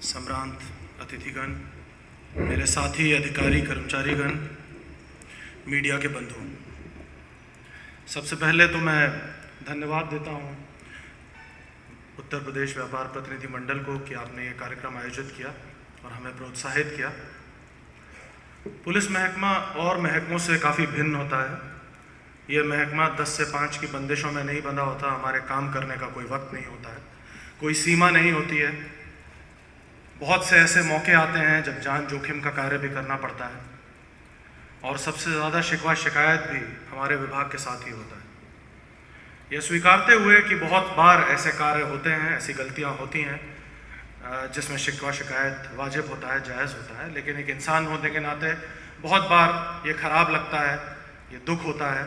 सम्रांत अतिथिगण, मेरे साथी अधिकारी कर्मचारीगण, मीडिया के बंधु, सबसे पहले तो मैं धन्यवाद देता हूं उत्तर प्रदेश व्यापार प्रतिनिधि मंडल को कि आपने ये कार्यक्रम आयोजित किया और हमें प्रोत्साहित किया। पुलिस महकमा और महकमों से काफ़ी भिन्न होता है। ये महकमा 10 से 5 की बंदिशों में नहीं बंधा होता। हमारे काम करने का कोई वक्त नहीं होता है, कोई सीमा नहीं होती है। बहुत से ऐसे मौके आते हैं जब जान जोखिम का कार्य भी करना पड़ता है और सबसे ज़्यादा शिकवा शिकायत भी हमारे विभाग के साथ ही होता है। यह स्वीकारते हुए कि बहुत बार ऐसे कार्य होते हैं, ऐसी गलतियां होती हैं जिसमें शिकवा शिकायत वाजिब होता है, जायज़ होता है, लेकिन एक इंसान होने के नाते बहुत बार ये ख़राब लगता है, ये दुख होता है।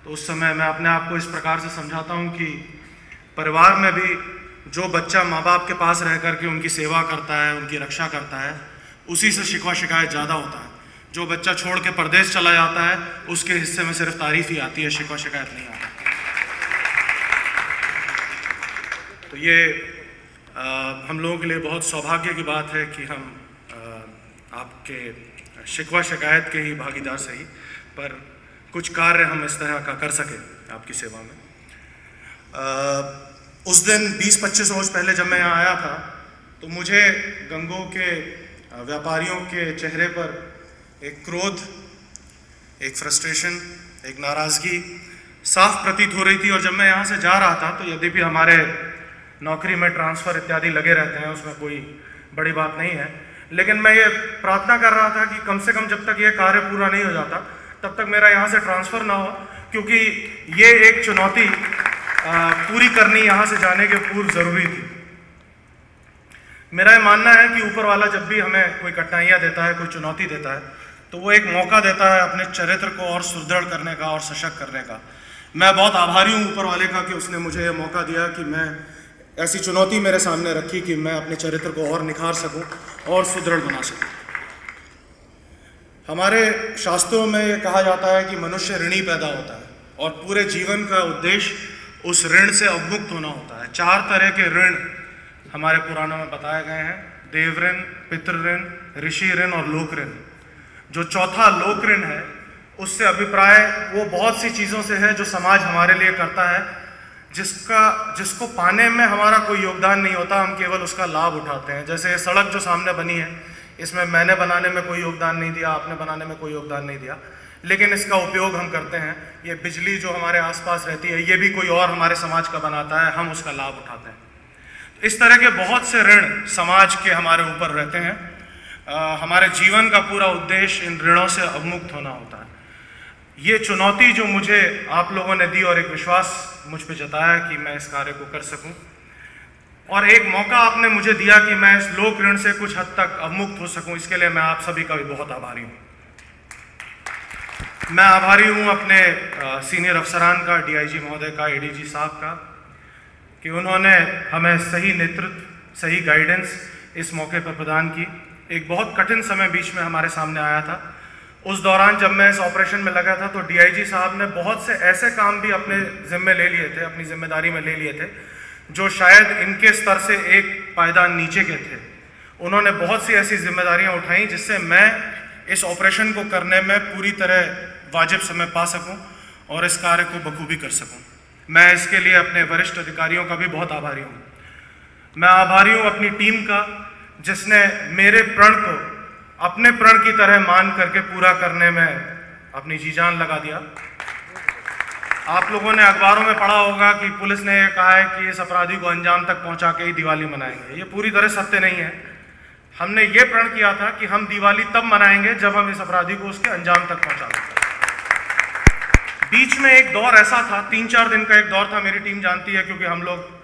तो उस समय मैं अपने आप को इस प्रकार से समझाता हूँ कि परिवार में भी जो बच्चा माँ बाप के पास रह कर के उनकी सेवा करता है, उनकी रक्षा करता है, उसी से शिकवा शिकायत ज़्यादा होता है। जो बच्चा छोड़ के परदेश चला जाता है उसके हिस्से में सिर्फ तारीफ़ ही आती है, शिकवा शिकायत नहीं आती। तो ये हम लोगों के लिए बहुत सौभाग्य की बात है कि हम आपके शिकवा शिकायत के ही भागीदार सही, पर कुछ कार्य हम इस तरह का कर सके आपकी सेवा में। उस दिन 20-25 रोज पहले जब मैं यहाँ आया था तो मुझे गंगों के व्यापारियों के चेहरे पर एक क्रोध, एक फ्रस्ट्रेशन, एक नाराज़गी साफ प्रतीत हो रही थी। और जब मैं यहाँ से जा रहा था तो यद्यपि हमारे नौकरी में ट्रांसफ़र इत्यादि लगे रहते हैं, उसमें कोई बड़ी बात नहीं है, लेकिन मैं ये प्रार्थना कर रहा था कि कम से कम जब तक ये कार्य पूरा नहीं हो जाता तब तक मेरा यहाँ से ट्रांसफ़र ना हो, क्योंकि ये एक चुनौती पूरी करनी यहाँ से जाने के पूर्व ज़रूरी थी। मेरा ये मानना है कि ऊपर वाला जब भी हमें कोई कठिनाइयाँ देता है, कोई चुनौती देता है, तो वो एक मौका देता है अपने चरित्र को और सुदृढ़ करने का और सशक्त करने का। मैं बहुत आभारी हूँ ऊपर वाले का कि उसने मुझे ये मौका दिया कि मैं ऐसी चुनौती मेरे सामने रखी कि मैं अपने चरित्र को और निखार सकूं और सुदृढ़ बना सकूं। हमारे शास्त्रों में ये कहा जाता है कि मनुष्य ऋणी पैदा होता है और पूरे जीवन का उद्देश्य उस ऋण से अवमुक्त होना होता है। 4 तरह के ऋण हमारे पुराणों में बताए गए हैं: देव ऋण, पितृ ऋण, ऋषि ऋण और लोक ऋण। जो चौथा लोक ऋण है उससे अभिप्राय वो बहुत सी चीज़ों से है जो समाज हमारे लिए करता है, जिसको पाने में हमारा कोई योगदान नहीं होता, हम केवल उसका लाभ उठाते हैं। जैसे ये सड़क जो सामने बनी है, इसमें मैंने बनाने में कोई योगदान नहीं दिया, आपने बनाने में कोई योगदान नहीं दिया, लेकिन इसका उपयोग हम करते हैं। ये बिजली जो हमारे आसपास रहती है, ये भी कोई और हमारे समाज का बनाता है, हम उसका लाभ उठाते हैं। इस तरह के बहुत से ऋण समाज के हमारे ऊपर रहते हैं। हमारे जीवन का पूरा उद्देश्य इन ऋणों से अवमुक्त होना होता है। ये चुनौती जो मुझे आप लोगों ने दी और एक विश्वास मुझ पे जताया कि मैं इस कार्य को कर सकूं, और एक मौका आपने मुझे दिया कि मैं इस लोक ऋण से कुछ हद तक अवमुक्त हो सकूं, इसके लिए मैं आप सभी का भी बहुत आभारी हूं। मैं आभारी हूं अपने सीनियर अफसरान का, डीआईजी महोदय का, एडीजी साहब का, कि उन्होंने हमें सही नेतृत्व, सही गाइडेंस इस मौके पर प्रदान की। एक बहुत कठिन समय बीच में हमारे सामने आया था। उस दौरान जब मैं इस ऑपरेशन में लगा था तो डीआईजी साहब ने बहुत से ऐसे काम भी अपने जिम्मे ले लिए थे, अपनी जिम्मेदारी में ले लिए थे, जो शायद इनके स्तर से एक पायदान नीचे के थे। उन्होंने बहुत सी ऐसी जिम्मेदारियां उठाई जिससे मैं इस ऑपरेशन को करने में पूरी तरह वाजिब समय पा सकूं और इस कार्य को बखूबी कर सकूं। मैं इसके लिए अपने वरिष्ठ अधिकारियों का भी बहुत आभारी हूँ। मैं आभारी हूँ अपनी टीम का, जिसने मेरे प्रण को अपने प्रण की तरह मान करके पूरा करने में अपनी जी जान लगा दिया। आप लोगों ने अखबारों में पढ़ा होगा कि पुलिस ने यह कहा है कि इस अपराधी को अंजाम तक पहुंचा के ही दिवाली मनाएंगे। ये पूरी तरह सत्य नहीं है। हमने ये प्रण किया था कि हम दिवाली तब मनाएंगे जब हम इस अपराधी को उसके अंजाम तक पहुंचा देंगे। बीच में एक दौर ऐसा था, 3-4 दिन का एक दौर था, मेरी टीम जानती है क्योंकि हम लोग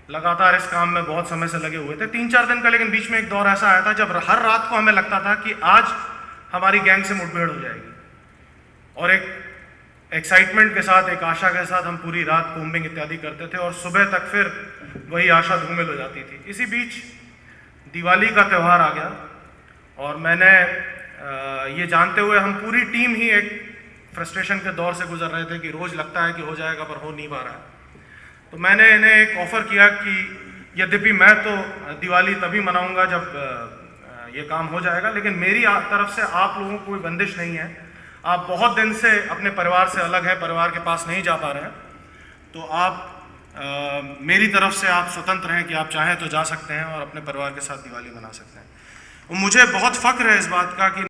लगातार इस काम में बहुत समय से लगे हुए थे, 3-4 दिन का। लेकिन बीच में एक दौर ऐसा आया था जब हर रात को हमें लगता था कि आज हमारी गैंग से मुठभेड़ हो जाएगी, और एक एक्साइटमेंट के साथ, एक आशा के साथ हम पूरी रात कोम्बिंग इत्यादि करते थे और सुबह तक फिर वही आशा धूमिल हो जाती थी। इसी बीच दिवाली का त्यौहार आ गया और मैंने ये जानते हुए, हम पूरी टीम ही एक फ्रस्ट्रेशन के दौर से गुजर रहे थे कि रोज़ लगता है कि हो जाएगा पर हो नहीं पा रहा है, तो मैंने इन्हें एक ऑफ़र किया कि यद्यपि मैं तो दिवाली तभी मनाऊंगा जब ये काम हो जाएगा, लेकिन मेरी तरफ से आप लोगों को कोई बंदिश नहीं है। आप बहुत दिन से अपने परिवार से अलग है, परिवार के पास नहीं जा पा रहे हैं, तो आप मेरी तरफ से आप स्वतंत्र हैं कि आप चाहें तो जा सकते हैं और अपने परिवार के साथ दिवाली मना सकते हैं। और मुझे बहुत फ़ख्र है इस बात का कि